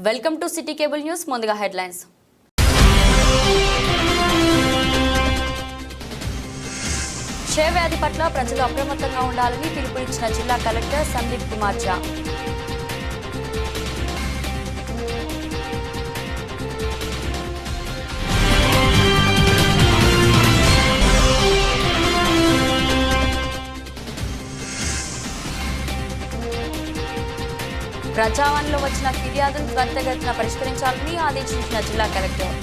Welcome to city cable news. ముందుగా headlines. క్షయవ్యాధి పట్ల ప్రజలు అప్రమత్తంగా ఉండాలని పిలుపునిచ్చిన జిల్లా కలెక్టర్ సందీప్ కుమార్ ఝా. ప్రజావాణిలో వచ్చిన ఫిర్యాదులు త్వరితగతిన పరిష్కరించాలని ఆదేశించిన జిల్లా collector.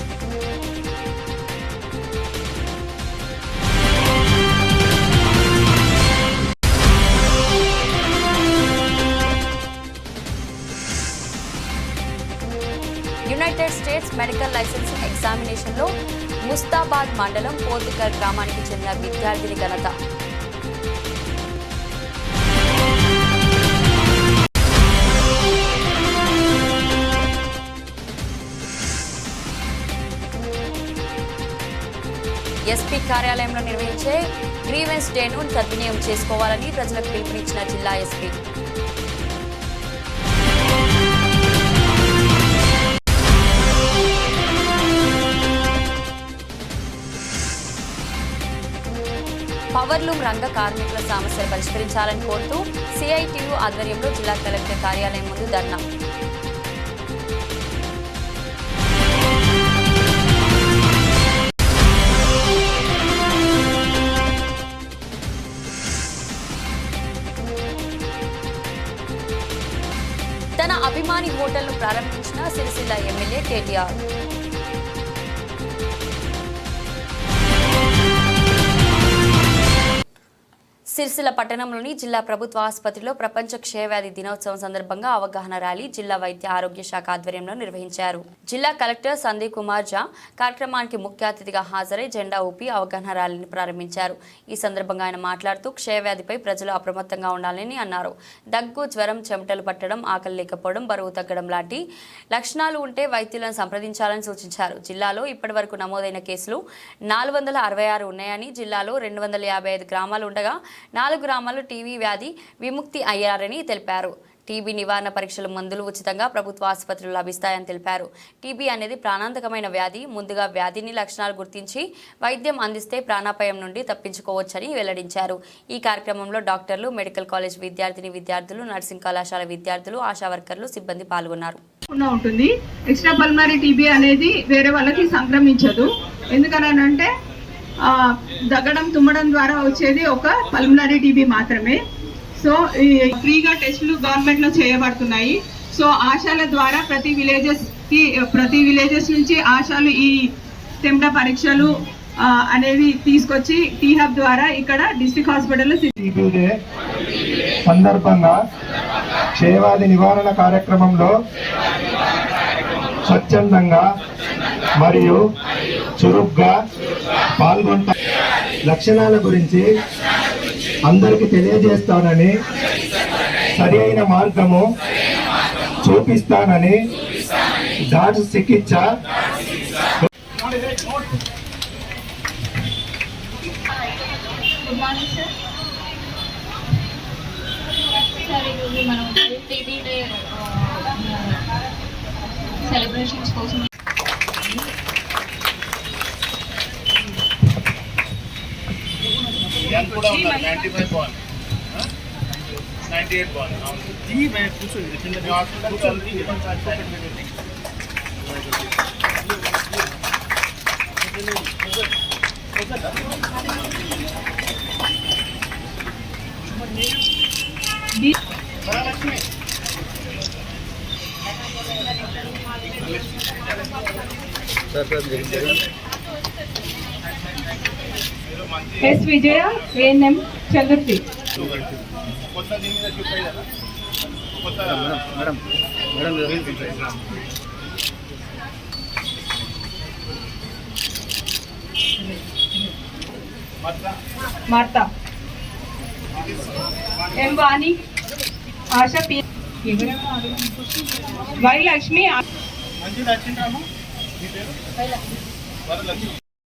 United states medical licensing ఎగ్జామినేషన్లో ముస్తాబాద్ మండలం పోతుకల్ గ్రామానికి చెందిన విద్యార్థిని ఘనత. ఎస్పీ కార్యాలయంలో నిర్వహించే గ్రీవెన్స్ డేను సద్వినియోగం చేసుకోవాలని ప్రజలకు పిలుపునిచ్చిన జిల్లా ఎస్పీ. పవర్లూమ్ రంగ కార్మికుల సమస్యలు పరిష్కరించాలని కోరుతూ సిఐటియు ఆధ్వర్యంలో జిల్లా కలెక్టర్ కార్యాలయం ముందు ధర్నా. తన అభిమాని హోటల్ను ప్రారంభించిన సిరిసిల్ల ఎమ్మెల్యే కేటీఆర్. సిరిసిల్ల పట్టణంలోని జిల్లా ప్రభుత్వ ఆసుపత్రిలో ప్రపంచ క్షయవ్యాధి దినోత్సవం సందర్భంగా అవగాహన ర్యాలీ జిల్లా వైద్య ఆరోగ్య శాఖ ఆధ్వర్యంలో నిర్వహించారు. జిల్లా కలెక్టర్ సందీప్ కుమార్ ఝా కార్యక్రమానికి ముఖ్య అతిథిగా హాజరై జెండా ఊపి అవగాహన ర్యాలీని ప్రారంభించారు. ఈ సందర్భంగా ఆయన మాట్లాడుతూ క్షయవ్యాధిపై ప్రజలు అప్రమత్తంగా ఉండాలని అన్నారు. దగ్గు, జ్వరం, చెమటలు పట్టడం, ఆకలి లేకపోవడం, బరువు తగ్గడం లాంటి లక్షణాలు ఉంటే వైద్యులను సంప్రదించాలని సూచించారు. జిల్లాలో ఇప్పటి వరకు నమోదైన కేసులు 466 ఉన్నాయని, జిల్లాలో 255 గ్రామాలు ఉండగా 4 గ్రామాలు టీబీ వ్యాధి విముక్తి అయ్యారని తెలిపారు. టీబీ నివారణ పరీక్షల మందులు ఉచితంగా ప్రభుత్వ ఆసుపత్రులు లభిస్తాయని తెలిపారు. టీబీ అనేది ప్రాణాంతకమైన వ్యాధి. ముందుగా వ్యాధిని లక్షణాలు గుర్తించి వైద్యం అందిస్తే ప్రాణాపాయం నుండి తప్పించుకోవచ్చని వెల్లడించారు. ఈ కార్యక్రమంలో డాక్టర్లు, మెడికల్ కాలేజ్ విద్యార్థులు, నర్సింగ్ కళాశాల విద్యార్థులు, ఆశా వర్కర్లు, సిబ్బంది పాల్గొన్నారు. ఉంటుంది ఎక్స్ట్రా పల్మనరీ టీబీ అనేది వేరే వాళ్ళకి సంక్రమించదు. ఎందుకనంటే దగ్గడం, తుమ్మడం ద్వారా వచ్చేది ఒక పల్మనరీ టీబీ మాత్రమే. సో ఈ ఫ్రీగా టెస్టులు గవర్నమెంట్ లో చేయబడుతున్నాయి. సో ఆశాల ద్వారా ప్రతి విలేజెస్ నుంచి ఆశాలు ఈ తెంప పరీక్షలు అనేవి తీసుకొచ్చి టీ హబ్ ద్వారా ఇక్కడ డిస్ట్రిక్ట్ హాస్పిటల్ సందర్భంగా క్షయవ్యాధి నివారణ కార్యక్రమంలో స్వచ్ఛందంగా మరియు చురుగ్గా పాల్గొంటా లక్షణాల గురించి అందరికి తెలియజేస్తానని, సరి అయిన మార్గము చూపిస్తానని డాట్ చికిత్స సెలబ్రేషన్స్ కోసం కూడా ఉన్నారు. 95 బాల్ 98 బాల్ जी मैं కూర్చోండి S Vijaya, ANM Chandrathi. Martha, M Vani, Asha, P Y Lakshmi.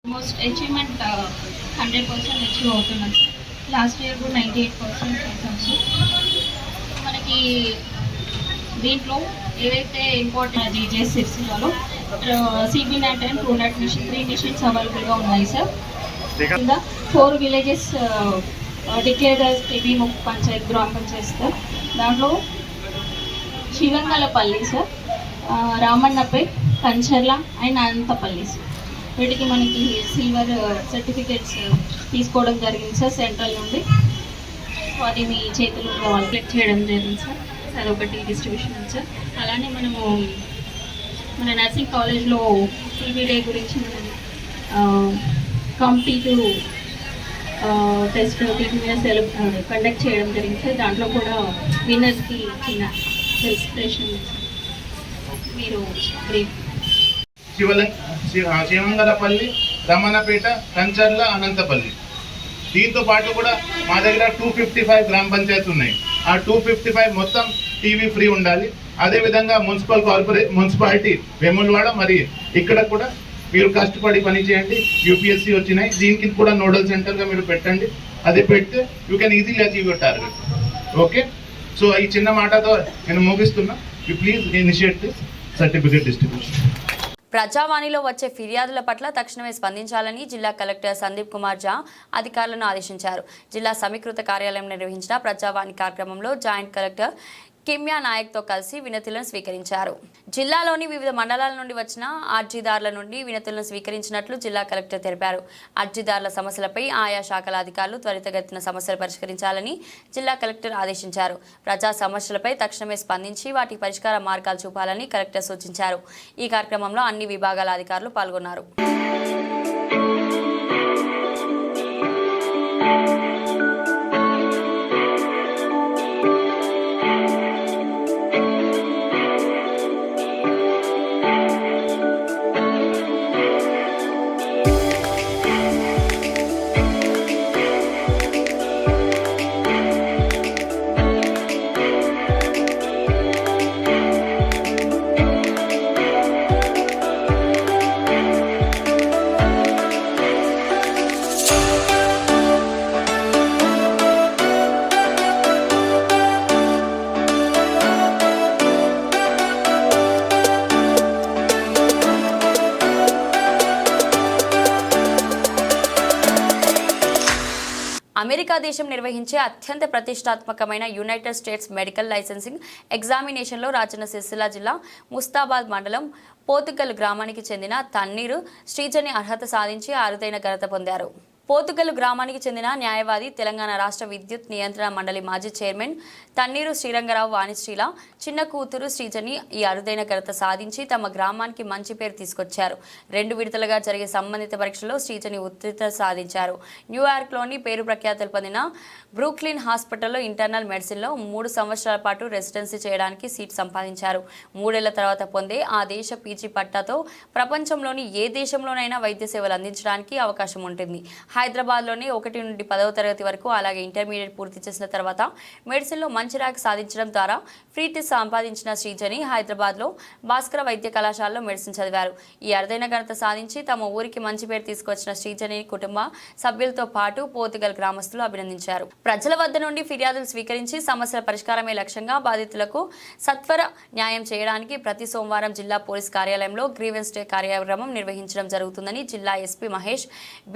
Most achievement 100% achieve అవుతున్నాం సార్. లాస్ట్ ఇయర్ కూడా 98% చేసాం సార్. మనకి దీంట్లో ఏవైతే ఇంపార్టెంట్ జీజీఎస్ సిరిసిల్లలో CB NAAT and Truenat machine 3 machines అవైలబుల్గా ఉన్నాయి సార్. కింద 4 విలేజెస్ డిక్లేర్డ్ యాజ్ టీబీ ముఖ్య పంచాయత్ గ్రామ పంచాయత్ సార్. దాంట్లో Shivangalapalli sir, Ramannapet, Kancharla and Anantapalli sir. వీటికి మనకి సిల్వర్ సర్టిఫికేట్స్ తీసుకోవడం జరిగింది సార్ సెంట్రల్ నుండి. సో అది మీ చేతులు కలెక్ట్ చేయడం జరిగింది సార్. అదొకటి డిస్ట్రిబ్యూషన్ సార్. అలానే మనము మన నర్సింగ్ కాలేజ్లో టీబీ డే గురించి మనం కాంపిటేటివ్ టెస్ట్ టీబీ మీద కండక్ట్ చేయడం జరిగింది సార్. దాంట్లో కూడా విన్నర్స్కి చిన్న సెలబ్రేషన్ మీరు బ్రీఫ్. శివంగలపల్లి, రమణపేట, కంచర్ల, అనంతపల్లి. దీంతో పాటు కూడా మా దగ్గర 255 గ్రామ పంచాయతీలు ఉన్నాయి. ఆ 255 మొత్తం టీవీ ఫ్రీ ఉండాలి. అదేవిధంగా మున్సిపాలిటీ వేములవాడ మరి ఇక్కడ కూడా మీరు కష్టపడి పని చేయండి. యూపీఎస్సీ వచ్చినాయి, దీనికి కూడా నోడల్ సెంటర్గా మీరు పెట్టండి. అది పెడితే you can easily achieve your target. Okay, so ఈ చిన్న మాటతో నేను ముగిస్తున్నా. You please initiate this certificate distribution. ప్రజావాణిలో వచ్చే ఫిర్యాదుల పట్ల తక్షణమే స్పందించాలని జిల్లా కలెక్టర్ సందీప్ కుమార్ ఝా అధికారులను ఆదేశించారు. జిల్లా సమీకృత కార్యాలయం నిర్వహించిన ప్రజావాణి కార్యక్రమంలో జాయింట్ కలెక్టర్ కిమ్యా నాయక్తో కలిసి వినతులను స్వీకరించారు. జిల్లాలోని వివిధ మండలాల నుండి వచ్చిన అర్జీదారుల నుండి వినతులను స్వీకరించినట్లు జిల్లా కలెక్టర్ తెలిపారు. అర్జీదారుల సమస్యలపై ఆయా శాఖల అధికారులు త్వరితగతిన సమస్యలు పరిష్కరించాలని జిల్లా కలెక్టర్ ఆదేశించారు. ప్రజా సమస్యలపై తక్షణమే స్పందించి వాటి పరిష్కార మార్గాలు చూపాలని కలెక్టర్ సూచించారు. ఈ కార్యక్రమంలో అన్ని విభాగాల అధికారులు పాల్గొన్నారు. అమెరికా దేశం నిర్వహించే అత్యంత ప్రతిష్టాత్మకమైన యునైటెడ్ స్టేట్స్ మెడికల్ లైసెన్సింగ్ ఎగ్జామినేషన్లో రాజన్న సిరిసిల్ల జిల్లా ముస్తాబాద్ మండలం పోతుగల్ గ్రామానికి చెందిన తన్నీరు శ్రీజని అర్హత సాధించి అరుదైన ఘనత పొందారు. పోతుగల్ గ్రామానికి చెందిన న్యాయవాది, తెలంగాణ రాష్ట్ర విద్యుత్ నియంత్రణ మండలి మాజీ చైర్మన్ తన్నీరు శ్రీరంగరావు వాణిశ్రీల చిన్న కూతురు శ్రీజని ఈ అరుదైన ఘనత సాధించి తమ గ్రామానికి మంచి పేరు తీసుకొచ్చారు. 2 విడతలుగా జరిగే సంబంధిత పరీక్షలో శ్రీజని ఉత్తీర్ణత సాధించారు. న్యూయార్క్లోని పేరు ప్రఖ్యాతులు పొందిన బ్రూక్లిన్ హాస్పిటల్లో ఇంటర్నల్ మెడిసిన్లో 3 సంవత్సరాల పాటు రెసిడెన్సీ చేయడానికి సీట్ సంపాదించారు. 3 ఏళ్ల తర్వాత పొందే ఆ దేశ పీజీ పట్టాతో ప్రపంచంలోని ఏ దేశంలోనైనా వైద్య సేవలు అందించడానికి అవకాశం ఉంటుంది. హైదరాబాద్లోనే 1 నుండి 10వ తరగతి వరకు అలాగే ఇంటర్మీడియట్ పూర్తి చేసిన తర్వాత మెడిసిన్లో మంచి ర్యాంక్ సాధించడం ద్వారా ఫ్రీ టెస్ట్ సంపాదించిన శ్రీజని హైదరాబాద్లో భాస్కర వైద్య కళాశాలలో మెడిసిన్ చదివారు. ఈ అరుదైన ఘనత సాధించి తమ ఊరికి మంచి పేరు తీసుకొచ్చిన శ్రీజని కుటుంబ సభ్యులతో పాటు పోతుగల్ గ్రామస్తులు అభినందించారు. ప్రజల వద్ద నుండి ఫిర్యాదులు స్వీకరించి సమస్యల పరిష్కారమే లక్ష్యంగా బాధితులకు సత్వర న్యాయం చేయడానికి ప్రతి సోమవారం జిల్లా పోలీస్ కార్యాలయంలో గ్రీవెన్స్ డే కార్యక్రమం నిర్వహించడం జరుగుతుందని జిల్లా ఎస్పీ మహేష్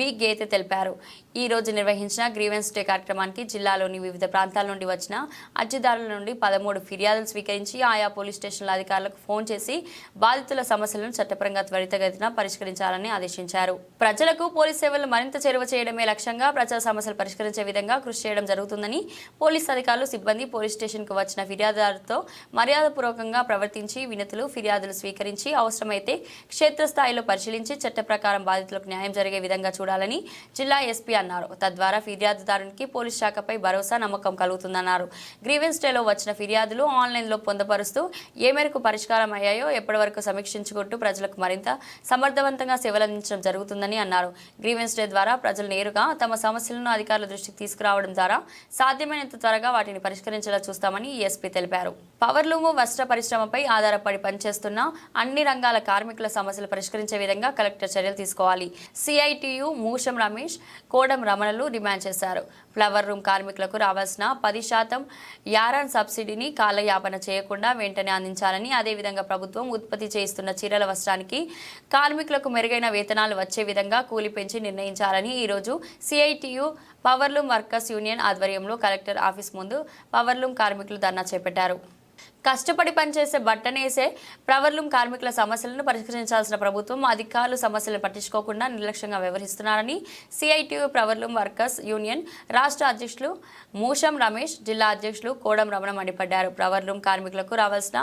బి గేతే తెలిపారు. ఈ రోజు నిర్వహించిన గ్రీవెన్స్ డే కార్యక్రమానికి జిల్లాలోని వివిధ ప్రాంతాల నుండి వచ్చిన అర్జీదారుల నుండి 13 ఫిర్యాదులు స్వీకరించి ఆయా పోలీస్ స్టేషన్ల అధికారులకు ఫోన్ చేసి బాధితుల సమస్యలను చట్టపరంగా త్వరితగతిన పరిష్కరించాలని ఆదేశించారు. ప్రజలకు పోలీస్ సేవలు మరింత చేరువ చేయడమే లక్ష్యంగా ప్రజా సమస్యలు పరిష్కరించే విధంగా కృషి చేయడం జరుగుతుందని పోలీస్ అధికారులు, సిబ్బంది పోలీస్ స్టేషన్కు వచ్చిన ఫిర్యాదుదారులతో మర్యాదపూర్వకంగా ప్రవర్తించి వినతులు, ఫిర్యాదులు స్వీకరించి అవసరమైతే క్షేత్రస్థాయిలో పరిశీలించి చట్ట ప్రకారం బాధితులకు న్యాయం జరిగే విధంగా చూడాలని జిల్లా ఎస్పీ అన్నారు. తద్వారా ఫిర్యాదుదారునికి పోలీస్ శాఖపై భరోసా, నమ్మకం కలుగుతుందన్నారు. గ్రీవెన్స్ డేలో వచ్చిన ఫిర్యాదులు ఆన్లైన్లో పొందుపరుస్తూ ఏ మేరకు పరిష్కారం అయ్యాయో ఎప్పటి వరకు సమీక్షించుకుంటూ ప్రజలకు మరింత సమర్థవంతంగా సేవలు అందించడం జరుగుతుందని అన్నారు. గ్రీవెన్స్ డే ద్వారా ప్రజలు నేరుగా తమ సమస్యలను అధికారుల దృష్టికి తీసుకురావడం ద్వారా సాధ్యమైనంత త్వరగా వాటిని పరిష్కరించేలా చూస్తామని ఎస్పీ తెలిపారు. పవర్లూము వస్త్ర పరిశ్రమపై ఆధారపడి పనిచేస్తున్న అన్ని రంగాల కార్మికుల సమస్యలు పరిష్కరించే విధంగా కలెక్టర్ చర్యలు తీసుకోవాలి. సిఐటియు మూషం రమేష్, రమేష్, కోడం రమణలు డిమాండ్ చేశారు. ఫ్లవర్ రూమ్ కార్మికులకు రావాల్సిన 10% యారాన్ సబ్సిడీని కాలయాపన చేయకుండా వెంటనే అందించాలని, అదేవిధంగా ప్రభుత్వం ఉత్పత్తి చేస్తున్న చీరల వస్త్రానికి కార్మికులకు మెరుగైన వేతనాలు వచ్చే విధంగా కూలి పెంచి నిర్ణయించాలని ఈరోజు సిఐటియు పవర్లూమ్ వర్కర్స్ యూనియన్ ఆధ్వర్యంలో కలెక్టర్ ఆఫీస్ ముందు పవర్లూమ్ కార్మికులు ధర్నా చేపట్టారు. కష్టపడి పనిచేసే బట్టనేసే పవర్లూమ్ కార్మికుల సమస్యలను పరిష్కరించాల్సిన ప్రభుత్వం అధికారులు సమస్యలను పట్టించుకోకుండా నిర్లక్ష్యంగా వ్యవహరిస్తున్నారని సిఐటియు పవర్లూమ్ వర్కర్స్ యూనియన్ రాష్ట్ర అధ్యక్షులు మూషం రమేష్, జిల్లా అధ్యక్షులు కోడం రమణ మండిపడ్డారు. పవర్లూమ్ కార్మికులకు రావాల్సిన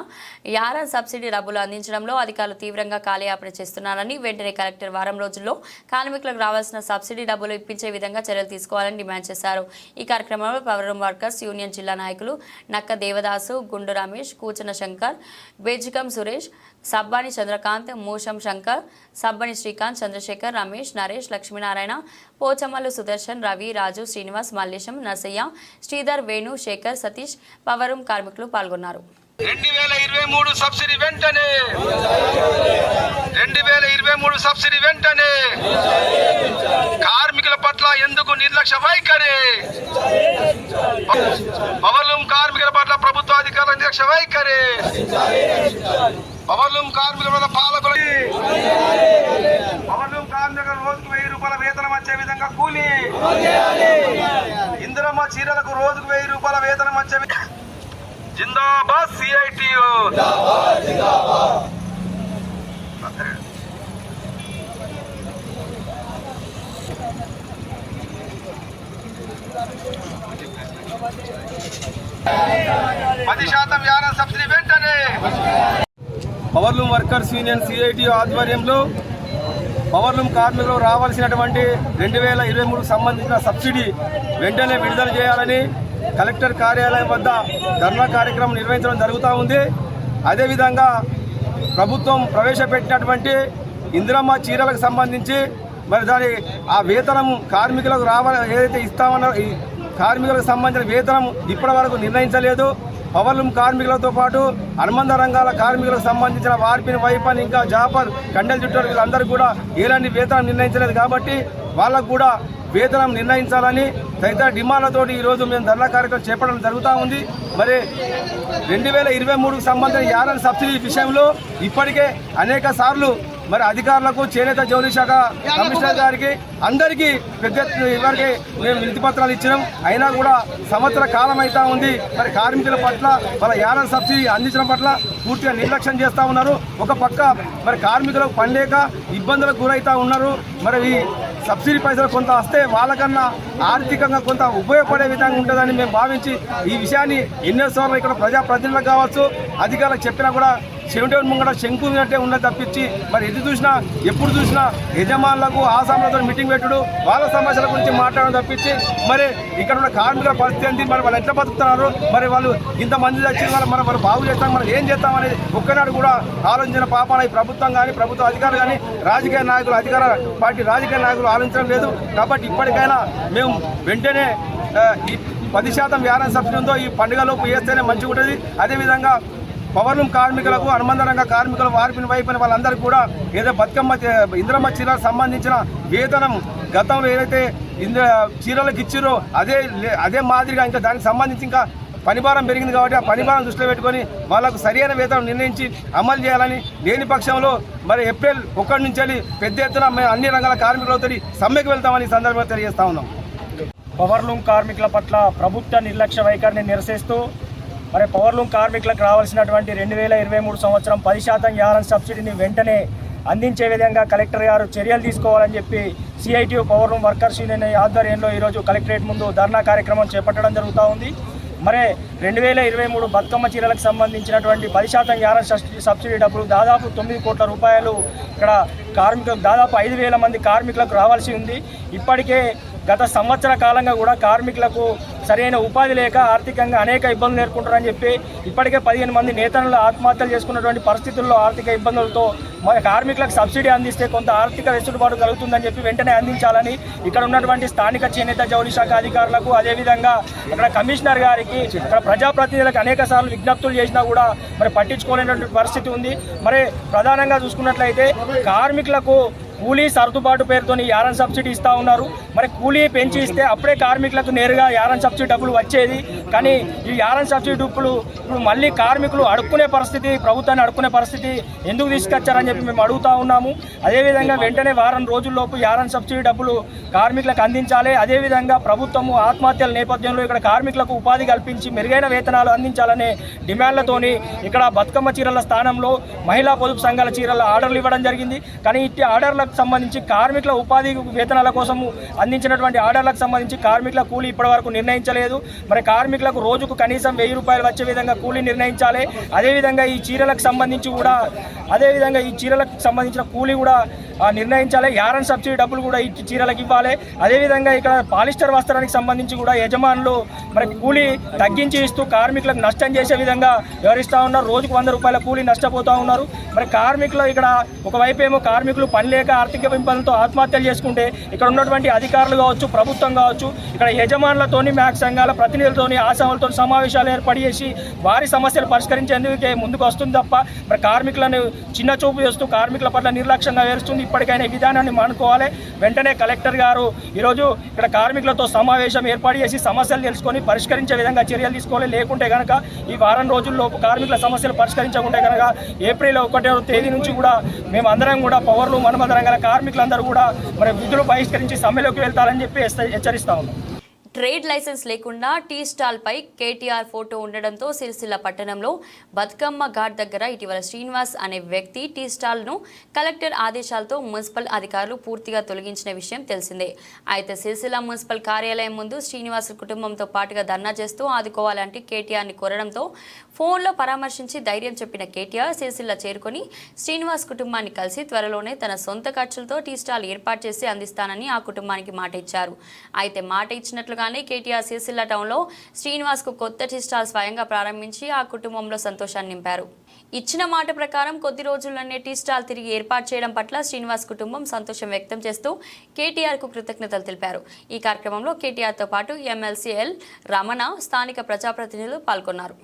యారాన్ సబ్సిడీ డబ్బులు అందించడంలో అధికారులు తీవ్రంగా కాలయాపన చేస్తున్నారని, వెంటనే కలెక్టర్ వారం రోజుల్లో కార్మికులకు రావాల్సిన సబ్సిడీ డబ్బులు ఇప్పించే విధంగా చర్యలు తీసుకోవాలని డిమాండ్ చేశారు. ఈ కార్యక్రమంలో పవర్లూమ్ వర్కర్స్ యూనియన్ జిల్లా నాయకులు నక్క దేవదాసు, గుండు రమేష్, కూచన శంకర్, బేజికం సురేష్, సబ్బాని చంద్రకాంత్, మూషం శంకర్, సబ్బని శ్రీకాంత్, చంద్రశేఖర్, రమేష్, నరేష్, లక్ష్మీనారాయణ, పోచమల్లు సుదర్శన్, రవి, రాజు, శ్రీనివాస్, మల్లేశం, నర్సయ్య, శ్రీధర్, వేణు, శేఖర్, సతీష్ పవరూమ్ కార్మికులు పాల్గొన్నారు. 2023 సబ్సిడీ వెంటనే 2023 సబ్సిడీ వెంటనే కార్మికుల పట్ల ఎందుకు నిర్లక్ష్య వైఖరి? పవర్లూమ్ కార్మికుల పట్ల ప్రభుత్వ అధికారుల నిర్లక్ష్య వైఖరి. పవర్లూమ్ కార్మికుల పట్ల పాలకులు పవర్లూమ్ కార్మికులకు రోజుకు 1000 రూపాయల వేతనం వచ్చే విధంగా కూలీ. ఇందిరమ్మ చీరలకు రోజుకు 1000 రూపాయల వేతనం వచ్చే జిందాబాద్ సిఐటియు. యారాన్ సబ్సిడీ వెంటనే. పవర్లూమ్ వర్కర్స్ యూనియన్ సిఐటియు ఆధ్వర్యంలో పవర్లూమ్ కార్మికులకు రావాల్సినటువంటి 2023 సంబంధించిన సబ్సిడీ వెంటనే విడుదల చేయాలని కలెక్టర్ కార్యాలయం వద్ద ధర్నా కార్యక్రమం నిర్వహించడం జరుగుతూ ఉంది. అదేవిధంగా ప్రభుత్వం ప్రవేశపెట్టినటువంటి ఇందిరమ్మ చీరలకు సంబంధించి మరి దాని ఆ వేతనం కార్మికులకు ఏదైతే ఇస్తామన్న కార్మికులకు సంబంధించిన వేతనం ఇప్పటి వరకు నిర్ణయించలేదు. పవర్లూమ్ కార్మికులతో పాటు అనుబంధ రంగాల కార్మికులకు సంబంధించిన వార్పిన్, వైపన్, ఇంకా జాపర్, కండెల్ చుట్టూరు వీళ్ళందరూ కూడా ఎలాంటి వేతనం నిర్ణయించలేదు. కాబట్టి వాళ్ళకు కూడా వేతనం నిర్ణయించాలని తదితర డిమాండ్లతోటి ఈరోజు మేము ధర్నా కార్యక్రమం చేపట్టడం జరుగుతూ ఉంది. మరి 2023కు సంబంధించిన యారాన్ సబ్సిడీ విషయంలో ఇప్పటికే అనేక సార్లు మరి అధికారులకు, చేనేత జౌళి శాఖ కమిషనర్ గారికి అందరికీ పెద్ద ఇవరికి మేము వినతి పత్రాలు ఇచ్చినాం. అయినా కూడా సంవత్సర కాలం అవుతా ఉంది. మరి కార్మికుల పట్ల వాళ్ళ యారాన్ సబ్సిడీ అందించడం పట్ల పూర్తిగా నిర్లక్ష్యం చేస్తూ ఉన్నారు. ఒక పక్క మరి కార్మికులకు పనిలేక ఇబ్బందులకు గురవుతూ ఉన్నారు. మరి ఈ సబ్సిడీ పైసలు కొంత వస్తే వాళ్ళకన్నా ఆర్థికంగా కొంత ఉపయోగపడే విధంగా ఉంటుందని మేము భావించి ఈ విషయాన్ని ఎన్నోసార్లు ఇక్కడ ప్రజాప్రతినిధులకు కావచ్చు, అధికారులకు చెప్పినా కూడా చెవిటి ముంగట శంకున్నట్టే ఉన్నది తప్పించి మరి ఎప్పుడు చూసినా యజమానులకు ఆసాములతో మీటింగ్ పెట్టుడు, వాళ్ళ సమస్యల గురించి మాట్లాడడం తప్పించి మరి ఇక్కడ ఉన్న కార్మికుల పరిస్థితి ఏంటి, మరి వాళ్ళు ఎట్లా బతుకుతున్నారు, మరి వాళ్ళు ఇంతమంది వచ్చిన వాళ్ళు బాగు చేస్తాం, మనం ఏం చేస్తామనేది ఒక్కనాడు కూడా ఆలోచించిన పాపాన ఈ ప్రభుత్వం కానీ, ప్రభుత్వ అధికారులు కానీ, రాజకీయ నాయకులు, అధికార పార్టీ రాజకీయ నాయకులు ఆలోచించడం లేదు. కాబట్టి ఇప్పటికైనా మేము వెంటనే ఈ 10% యారాన్ సబ్సిడీ ఉందో ఈ పండుగలోపు వేస్తేనే మంచిగా ఉంటుంది. అదేవిధంగా పవర్లూమ్ కార్మికులకు, అనుబంధ రంగ కార్మికులు, వార్పిన వైపున వాళ్ళందరికీ కూడా ఏదో బతుకమ్మ ఇందిరమ్మ చీరలకు సంబంధించిన వేతనం గతంలో ఏదైతే చీరలకు ఇచ్చిరో అదే మాదిరిగా ఇంకా దానికి సంబంధించి ఇంకా పనిభారం పెరిగింది కాబట్టి ఆ పనిభారం దృష్టిలో పెట్టుకొని వాళ్ళకు సరైన వేతనం నిర్ణయించి అమలు చేయాలని, లేని పక్షంలో మరి ఏప్రిల్ 1 నుంచి పెద్ద ఎత్తున మేము అన్ని రంగాల కార్మికులతో సమ్మెకు వెళ్తామని సందర్భంగా తెలియజేస్తా ఉన్నాం. పవర్లూమ్ కార్మికుల పట్ల ప్రభుత్వ నిర్లక్ష్య వైఖరిని నిరసిస్తూ మరి పవర్లూమ్ కార్మికులకు రావాల్సినటువంటి 2023 సంవత్సరం 10% యారాన్ సబ్సిడీని వెంటనే అందించే విధంగా కలెక్టర్ గారు చర్యలు తీసుకోవాలని చెప్పి సిఐటియు పవర్లూమ్ వర్కర్స్ యూనియన్ ఆధ్వర్యంలో ఈరోజు కలెక్టరేట్ ముందు ధర్నా కార్యక్రమం చేపట్టడం జరుగుతూ ఉంది. మరి 2023 బతుకమ్మ చీరలకు సంబంధించినటువంటి 10% యారాన్ సబ్సిడీ డబ్బులు దాదాపు 9 కోట్ల రూపాయలు ఇక్కడ కార్మికులకు దాదాపు 5,000 మంది కార్మికులకు రావాల్సి ఉంది. ఇప్పటికే గత సంవత్సర కాలంగా కూడా కార్మికులకు సరైన ఉపాధి లేక ఆర్థికంగా అనేక ఇబ్బందులు ఎదుర్కొంటారని చెప్పి ఇప్పటికే 15 మంది నేతలు ఆత్మహత్యలు చేసుకున్నటువంటి పరిస్థితుల్లో ఆర్థిక ఇబ్బందులతో మన కార్మికులకు సబ్సిడీ అందిస్తే కొంత ఆర్థిక వెసులుబాటు కలుగుతుందని చెప్పి వెంటనే అందించాలని ఇక్కడ ఉన్నటువంటి స్థానిక చేనేత జౌళి శాఖ అధికారులకు, అదేవిధంగా అక్కడ కమిషనర్ గారికి, ఇక్కడ ప్రజాప్రతినిధులకు అనేక సార్లు విజ్ఞప్తులు చేసినా కూడా మరి పట్టించుకోలేనటువంటి పరిస్థితి ఉంది. మరి ప్రధానంగా చూసుకున్నట్లయితే కార్మికులకు కూలీ సర్దుబాటు పేరుతో యారన్ సబ్సిడీ ఇస్తూ ఉన్నారు. మరి కూలీ పెంచి ఇస్తే అప్పుడే కార్మికులకు నేరుగా యారన్ సబ్సిడీ డబ్బులు వచ్చేది. కానీ ఈ యారన్ సబ్సిడీ డబ్బులు ఇప్పుడు మళ్ళీ కార్మికులు అడుక్కునే పరిస్థితి, ప్రభుత్వాన్ని అడుక్కునే పరిస్థితి ఎందుకు తీసుకొచ్చారని చెప్పి మేము అడుగుతూ ఉన్నాము. అదేవిధంగా వెంటనే వారం రోజుల్లోపు యారన్ సబ్సిడీ డబ్బులు కార్మికులకు అందించాలి. అదేవిధంగా ప్రభుత్వము ఆత్మహత్యల నేపథ్యంలో ఇక్కడ కార్మికులకు ఉపాధి కల్పించి మెరుగైన వేతనాలు అందించాలనే డిమాండ్లతోని ఇక్కడ బతుకమ్మ చీరల స్థానంలో మహిళా పొదుపు సంఘాల చీరల ఆర్డర్లు ఇవ్వడం జరిగింది. కానీ ఇట్టి ఆర్డర్లకు సంబంధించి కార్మికుల ఉపాధి వేతనాల కోసం అందించినటువంటి ఆర్డర్లకు సంబంధించి కార్మికుల కూలీ ఇప్పటివరకు నిర్ణయించలేదు. మరి కార్మికులకు రోజుకు కనీసం 1000 రూపాయలు వచ్చే విధంగా కూలీ నిర్ణయించాలి. అదేవిధంగా ఈ చీరలకు సంబంధించిన కూలీ కూడా నిర్ణయించాలి. యారన్ సబ్సిడీ డబ్బులు కూడా ఈ చీరలకు ఇవ్వాలి. అదేవిధంగా ఇక్కడ పాలిస్టర్ వస్త్రానికి సంబంధించి కూడా యజమానులు మరి కూలీ తగ్గించి ఇస్తూ కార్మికులకు నష్టం చేసే విధంగా వ్యవహరిస్తూ ఉన్నారు. రోజుకు 100 రూపాయల కూలీ నష్టపోతూ ఉన్నారు. మరి కార్మికులు ఇక్కడ ఒకవైపు ఏమో కార్మికులు పని లేక ఆర్థిక ఇబ్బందులతో ఆత్మహత్యలు చేసుకుంటే ఇక్కడ ఉన్నటువంటి అధికారులు కావచ్చు, ప్రభుత్వం కావచ్చు, ఇక్కడ యజమానులతోని మ్యాక్ సంఘాల ప్రతినిధులతోని ఆశాలతో సమావేశాలు ఏర్పాటు చేసి వారి సమస్యలు పరిష్కరించేందుకే ముందుకు వస్తుంది తప్ప మరి కార్మికులను చిన్న చూపు చేస్తూ కార్మికుల పట్ల నిర్లక్ష్యంగా వేరుస్తుంది. ఇప్పటికైనా ఈ విధానాన్ని మానుకోవాలి. వెంటనే కలెక్టర్ గారు ఈరోజు ఇక్కడ కార్మికులతో సమావేశం ఏర్పాటు చేసి సమస్యలు తెలుసుకొని పరిష్కరించే విధంగా చర్యలు తీసుకోవాలి. లేకుంటే కనుక ఈ వారం రోజుల్లోపు కార్మికుల సమస్యలు పరిష్కరించకుంటే కనుక ఏప్రిల్ 1వ తేదీ నుంచి కూడా మేము అందరం కూడా పవర్లు మనమదరం గల కార్మికులందరూ కూడా మరి విధులు బహిష్కరించి సమ్మెలోకి వెళ్తారని చెప్పి హెచ్చరిస్తా ఉన్నాం. ట్రేడ్ లైసెన్స్ లేకుండా టీ స్టాల్ పై కేటీఆర్ ఫోటో ఉండడంతో సిరిసిల్ల పట్టణంలో బతుకమ్మ ఘాట్ దగ్గర ఇటీవల శ్రీనివాస్ అనే వ్యక్తి టీ స్టాల్ను కలెక్టర్ ఆదేశాలతో మున్సిపల్ అధికారులు పూర్తిగా తొలగించిన విషయం తెలిసిందే. అయితే సిరిసిల్ల మున్సిపల్ కార్యాలయం ముందు శ్రీనివాస్ కుటుంబంతో పాటుగా ధర్నా చేస్తూ ఆదుకోవాలంటే కేటీఆర్ని కోరడంతో ఫోన్లో పరామర్శించి ధైర్యం చెప్పిన కేటీఆర్ సిరిసిల్ల చేరుకొని శ్రీనివాస్ కుటుంబాన్ని కలిసి త్వరలోనే తన సొంత ఖర్చులతో టీ స్టాల్ ఏర్పాటు చేసి అందిస్తానని ఆ కుటుంబానికి మాట ఇచ్చారు. అయితే మాట ఇచ్చినట్లుగా కేటీఆర్ సిరిసిల్ల టౌన్లో శ్రీనివాస్ కు కొత్త టీ స్టాల్ స్వయంగా ప్రారంభించి ఆ కుటుంబంలో సంతోషాన్ని నింపారు. ఇచ్చిన మాట ప్రకారం కొద్ది రోజుల్లోనే టీ స్టాల్ తిరిగి ఏర్పాటు చేయడం పట్ల శ్రీనివాస్ కుటుంబం సంతోషం వ్యక్తం చేస్తూ కేటీఆర్ కు కృతజ్ఞతలు తెలిపారు. ఈ కార్యక్రమంలో కేటీఆర్ తో పాటు ఎమ్మెల్సీ ఎల్ రమణ, స్థానిక ప్రజాప్రతినిధులు పాల్గొన్నారు.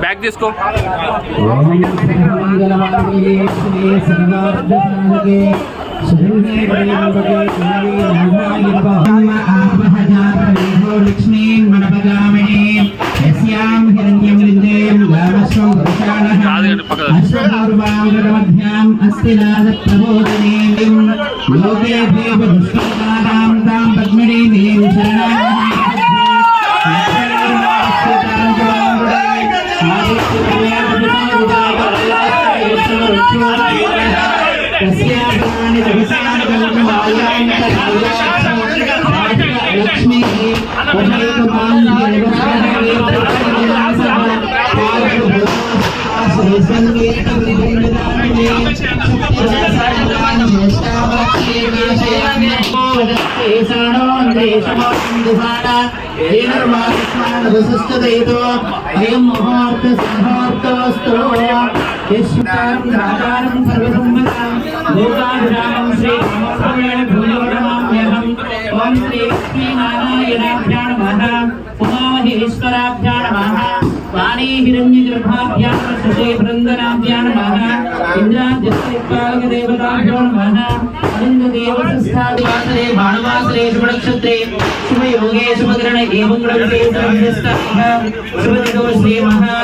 बैग जिसको लक्ष्मी उमामहेश्वराभ्यां नमः वाणी हिरण्यगर्भाभ्यां सुषे बृन्दनाभ्यां नमः इंद्राद्यपालकदेवताभ्यो नमः अनन्ददेवसंस्थादिवासरे भानुवासरे शुभनक्षत्रे शुभयोगे शुभकरणे एवंगणते सर्वस्तः शुभदिनो श्रीमहा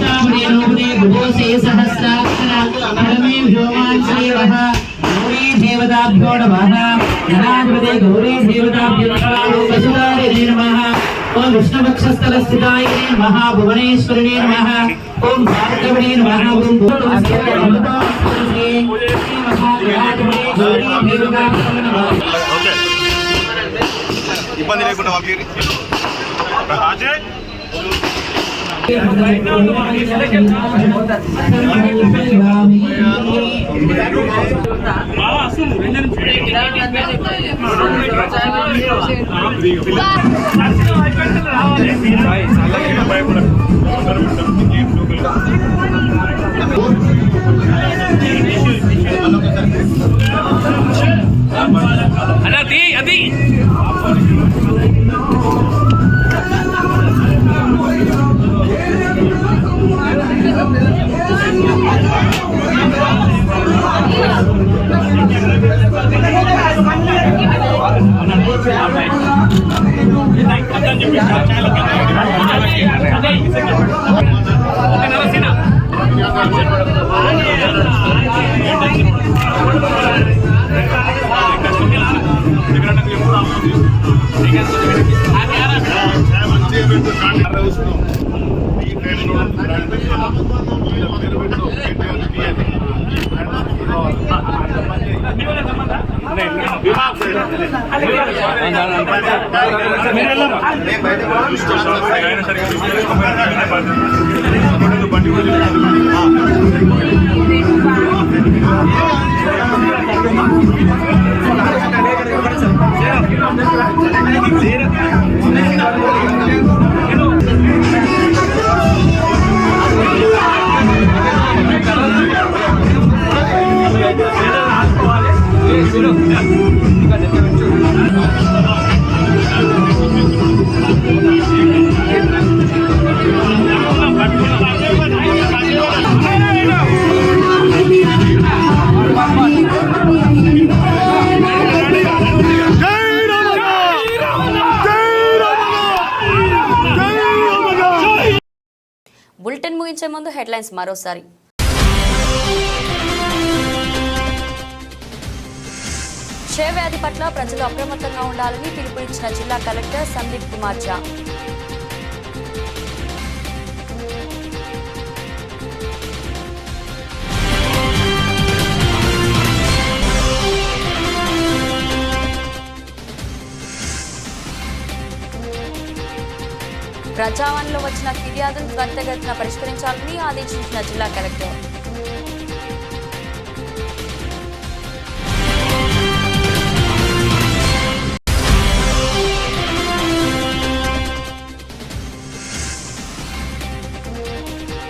तामरेणुपदे भुवोसे सहस्राक्षरा परमे व्योमान् श्रीवः गौरी देवताभ्यो नमः धनाधिपते गौरी देवताभ्यो नमः ओम विष्णुपक्षस्थलस्थिताय नमः भुवनेश्वरिणे नमः ओम भार्गवणे नमः ओम ఇబ్బంది లేకుండా పంపిరి అది బులెటిన్ ముగించే ముందు హెడ్లైన్స్ మరోసారి. క్షయవ్యాధి పట్ల ప్రజలు అప్రమత్తంగా ఉండాలని పిలుపునిచ్చిన జిల్లా కలెక్టర్ సందీప్ కుమార్ ఝా. ప్రజావాణిలో వచ్చిన ఫిర్యాదును త్వరితగతిన పరిష్కరించాలని ఆదేశించిన జిల్లా collector.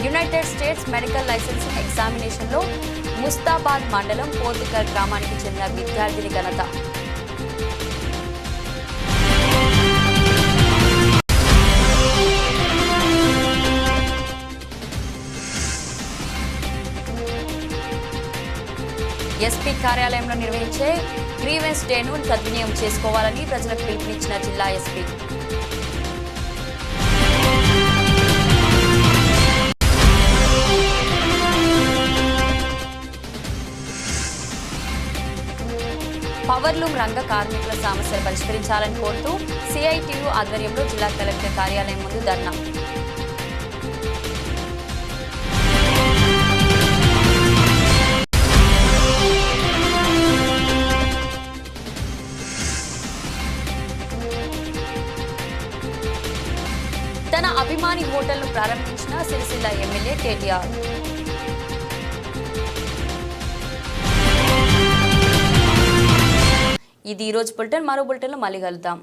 United states medical licensing ఎగ్జామినేషన్లో ముస్తాబాద్ మండలం పోర్తికల్ గ్రామానికి చెందిన విద్యార్థిని ఘనత. ఎస్పీ కార్యాలయంలో నిర్వహించే గ్రీవెన్స్ డేను సద్వినియోగం చేసుకోవాలని ప్రజలకు పిలుపునిచ్చిన జిల్లా ఎస్పీ. పవర్లూమ్ రంగ కార్మికుల సమస్యలు పరిష్కరించాలని కోరుతూ సిఐటియు ఆధ్వర్యంలో జిల్లా కలెక్టర్ కార్యాలయం ముందు ధర్నా. తన అభిమాని హోటల్ను ప్రారంభించిన సిరిసిల్ల ఎమ్మెల్యే కేటీఆర్. ఇది ఈ రోజు బులెటిన్. మరో బులెటిన్లో మళ్ళీ కలుద్దాం.